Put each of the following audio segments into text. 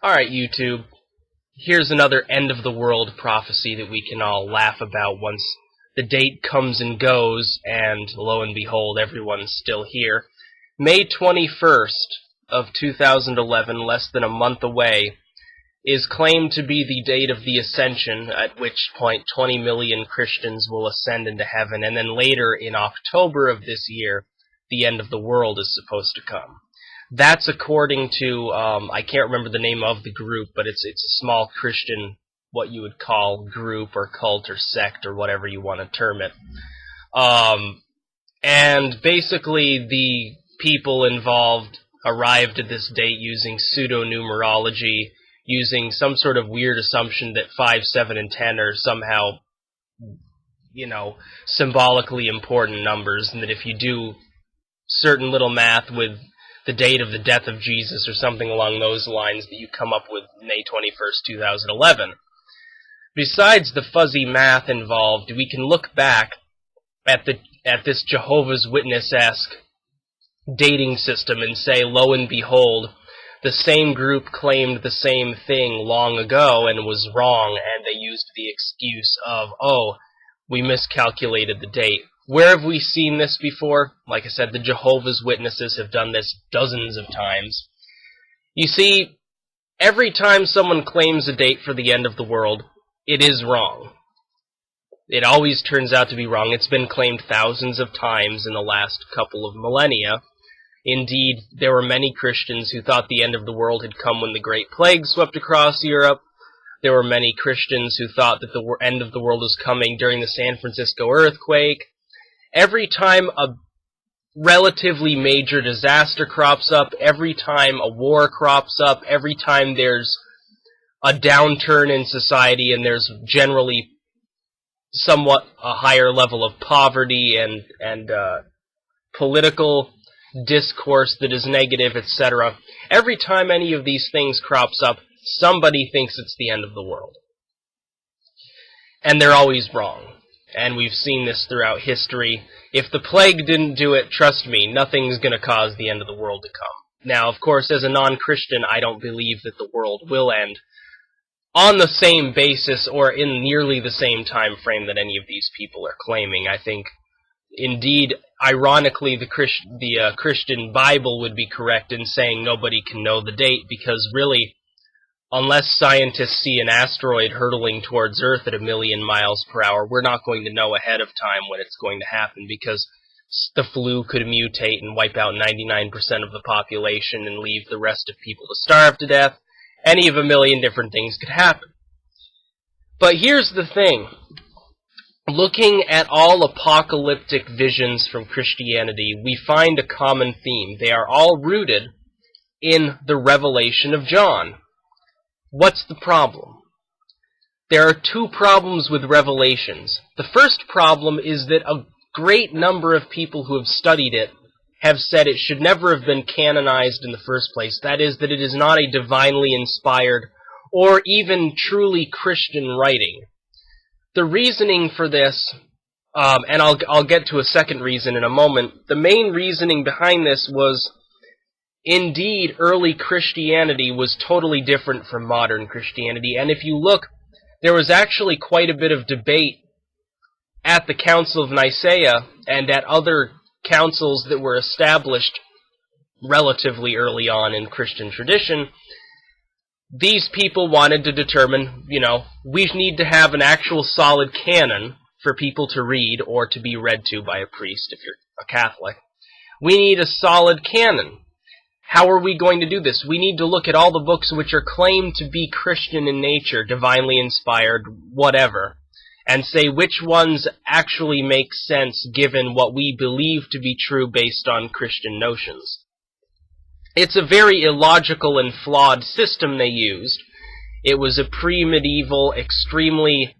Alright, YouTube, here's another end-of-the-world prophecy that we can all laugh about once the date comes and goes, and lo and behold, everyone's still here. May 21st of 2011, less than a month away, is claimed to be the date of the Ascension, at which point 20 million Christians will ascend into heaven, and then later, in October of this year, the end of the world is supposed to come. That's according to, I can't remember the name of the group, but it's a small Christian, what you would call group or cult or sect or whatever you want to term it. And basically the people involved arrived at this date using pseudo-numerology, using some sort of weird assumption that 5, 7, and 10 are somehow, symbolically important numbers, and that if you do certain little math with the date of the death of Jesus or something along those lines, that you come up with May 21st, 2011. Besides the fuzzy math involved, we can look back at this Jehovah's Witness-esque dating system and say, lo and behold, the same group claimed the same thing long ago and was wrong, and they used the excuse of, oh, we miscalculated the date. Where have we seen this before? Like I said, the Jehovah's Witnesses have done this dozens of times. You see, every time someone claims a date for the end of the world, it is wrong. It always turns out to be wrong. It's been claimed thousands of times in the last couple of millennia. Indeed, there were many Christians who thought the end of the world had come when the Great Plague swept across Europe. There were many Christians who thought that the end of the world was coming during the San Francisco earthquake. Every time a relatively major disaster crops up, every time a war crops up, every time there's a downturn in society and there's generally somewhat a higher level of poverty and political discourse that is negative, etc. Every time any of these things crops up, somebody thinks it's the end of the world. And they're always wrong. And we've seen this throughout history. If the plague didn't do it, trust me, nothing's going to cause the end of the world to come. Now, of course, as a non-Christian, I don't believe that the world will end on the same basis or in nearly the same time frame that any of these people are claiming. I think, indeed, ironically, the Christian Bible would be correct in saying nobody can know the date, because really, unless scientists see an asteroid hurtling towards Earth at 1 million miles per hour, we're not going to know ahead of time when it's going to happen, because the flu could mutate and wipe out 99% of the population and leave the rest of people to starve to death. Any of a million different things could happen. But here's the thing. Looking at all apocalyptic visions from Christianity, we find a common theme. They are all rooted in the revelation of John. What's the problem? There are two problems with Revelations. The first problem is that a great number of people who have studied it have said it should never have been canonized in the first place. That is, that it is not a divinely inspired or even truly Christian writing. The reasoning for this, and I'll get to a second reason in a moment, the main reasoning behind this was, indeed, early Christianity was totally different from modern Christianity, and if you look, there was actually quite a bit of debate at the Council of Nicaea and at other councils that were established relatively early on in Christian tradition. These people wanted to determine, we need to have an actual solid canon for people to read or to be read to by a priest if you're a Catholic. We need a solid canon. How are we going to do this? We need to look at all the books which are claimed to be Christian in nature, divinely inspired, whatever, and say which ones actually make sense given what we believe to be true based on Christian notions. It's a very illogical and flawed system they used. It was a pre-medieval, extremely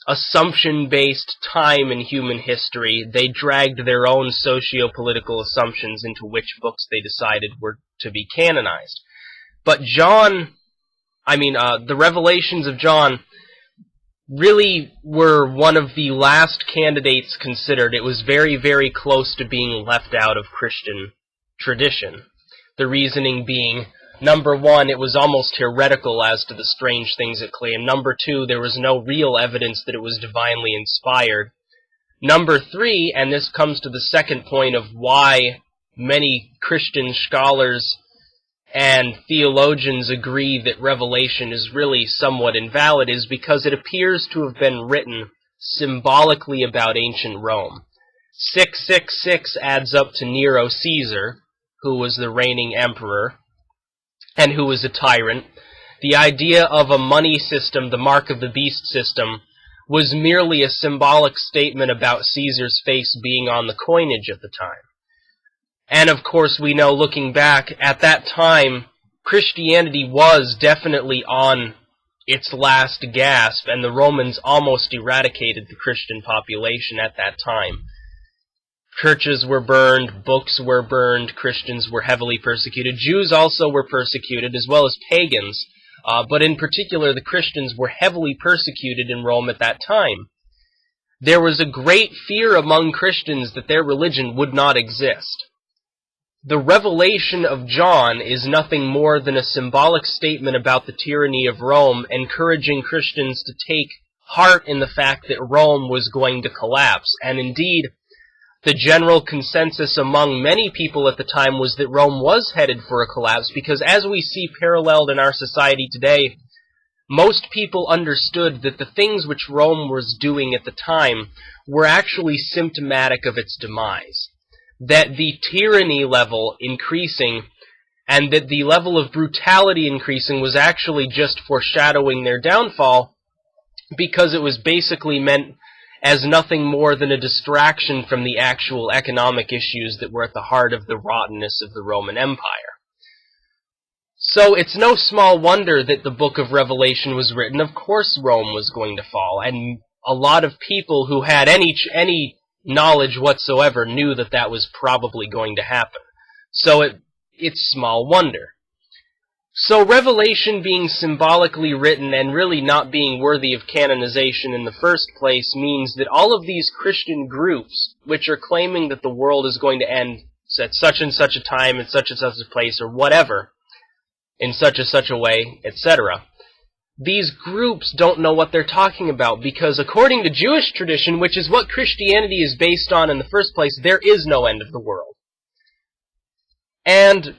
assumption-based time in human history. They dragged their own socio-political assumptions into which books they decided were to be canonized. But the Revelations of John really were one of the last candidates considered. It was very, very close to being left out of Christian tradition. The reasoning being, Number one, it was almost heretical as to the strange things it claimed. Number two, there was no real evidence that it was divinely inspired. Number three, and this comes to the second point of why many Christian scholars and theologians agree that Revelation is really somewhat invalid, is because it appears to have been written symbolically about ancient Rome. 666 adds up to Nero Caesar, who was the reigning emperor, and who was a tyrant. The idea of a money system, the mark of the beast system, was merely a symbolic statement about Caesar's face being on the coinage at the time. And of course, we know, looking back, at that time, Christianity was definitely on its last gasp, and the Romans almost eradicated the Christian population at that time. Churches were burned, books were burned, Christians were heavily persecuted. Jews also were persecuted, as well as pagans, but in particular the Christians were heavily persecuted in Rome at that time. There was a great fear among Christians that their religion would not exist. The revelation of John is nothing more than a symbolic statement about the tyranny of Rome, encouraging Christians to take heart in the fact that Rome was going to collapse. And indeed, the general consensus among many people at the time was that Rome was headed for a collapse, because as we see paralleled in our society today, most people understood that the things which Rome was doing at the time were actually symptomatic of its demise. That the tyranny level increasing and that the level of brutality increasing was actually just foreshadowing their downfall, because it was basically meant as nothing more than a distraction from the actual economic issues that were at the heart of the rottenness of the Roman Empire. So it's no small wonder that the book of Revelation was written. Of course Rome was going to fall, and a lot of people who had any knowledge whatsoever knew that that was probably going to happen. So it's small wonder. So Revelation being symbolically written and really not being worthy of canonization in the first place means that all of these Christian groups, which are claiming that the world is going to end at such and such a time, in such and such a place, or whatever, in such and such a way, etc., these groups don't know what they're talking about, because according to Jewish tradition, which is what Christianity is based on in the first place, there is no end of the world. And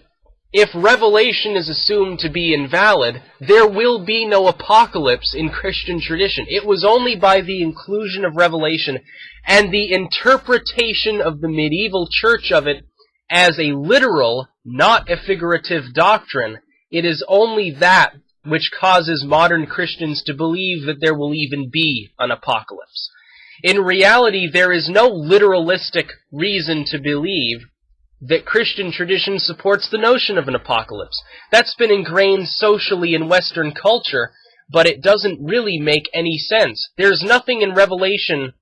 if Revelation is assumed to be invalid, there will be no apocalypse in Christian tradition. It was only by the inclusion of Revelation and the interpretation of the medieval church of it as a literal, not a figurative doctrine, it is only that which causes modern Christians to believe that there will even be an apocalypse. In reality, there is no literalistic reason to believe that Christian tradition supports the notion of an apocalypse. That's been ingrained socially in Western culture, but it doesn't really make any sense. There's nothing in Revelation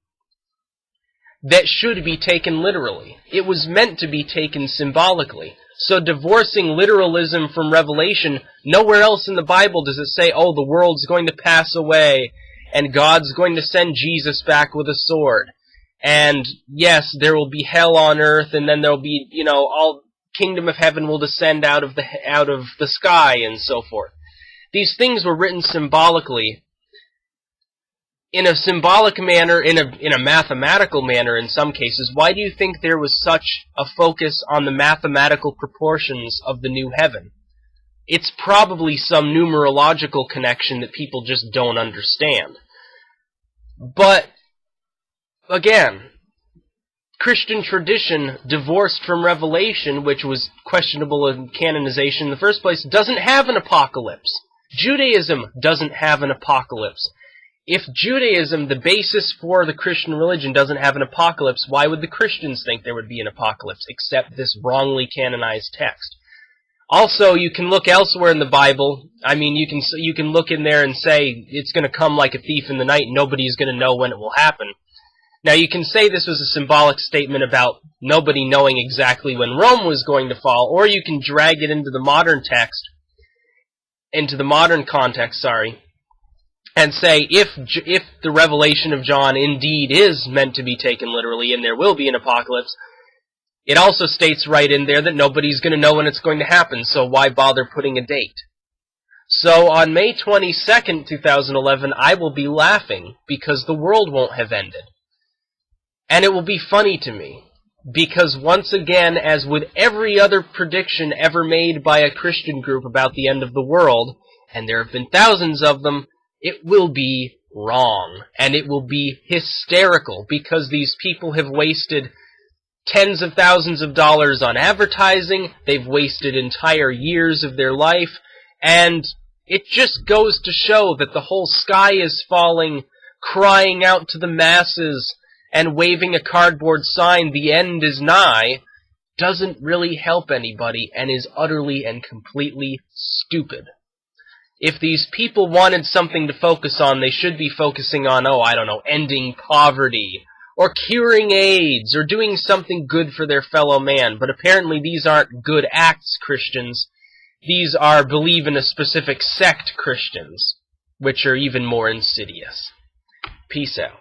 that should be taken literally. It was meant to be taken symbolically. So divorcing literalism from Revelation, nowhere else in the Bible does it say, oh, the world's going to pass away, and God's going to send Jesus back with a sword. And yes, there will be hell on earth, and then there'll be, all kingdom of heaven will descend out of the sky, and so forth. These things were written symbolically, in a symbolic manner, in a mathematical manner in some cases. Why do you think there was such a focus on the mathematical proportions of the new heaven? It's probably some numerological connection that people just don't understand. But again, Christian tradition, divorced from Revelation, which was questionable in canonization in the first place, doesn't have an apocalypse. Judaism doesn't have an apocalypse. If Judaism, the basis for the Christian religion, doesn't have an apocalypse, why would the Christians think there would be an apocalypse, except this wrongly canonized text? Also, you can look elsewhere in the Bible. I mean, you can look in there and say, it's going to come like a thief in the night, nobody's going to know when it will happen. Now, you can say this was a symbolic statement about nobody knowing exactly when Rome was going to fall, or you can drag it into the modern text, into the modern context, and say, if the revelation of John indeed is meant to be taken literally, and there will be an apocalypse, It also states right in there that nobody's going to know when it's going to happen, so why bother putting a date? So on May 22nd, 2011, I will be laughing because the world won't have ended. And it will be funny to me, because once again, as with every other prediction ever made by a Christian group about the end of the world, and there have been thousands of them, it will be wrong. And it will be hysterical, because these people have wasted tens of thousands of dollars on advertising, they've wasted entire years of their life, and it just goes to show that the whole sky is falling, crying out to the masses, and waving a cardboard sign, the end is nigh, doesn't really help anybody and is utterly and completely stupid. If these people wanted something to focus on, they should be focusing on, ending poverty, or curing AIDS, or doing something good for their fellow man. But apparently these aren't good acts Christians. These are believe in a specific sect Christians, which are even more insidious. Peace out.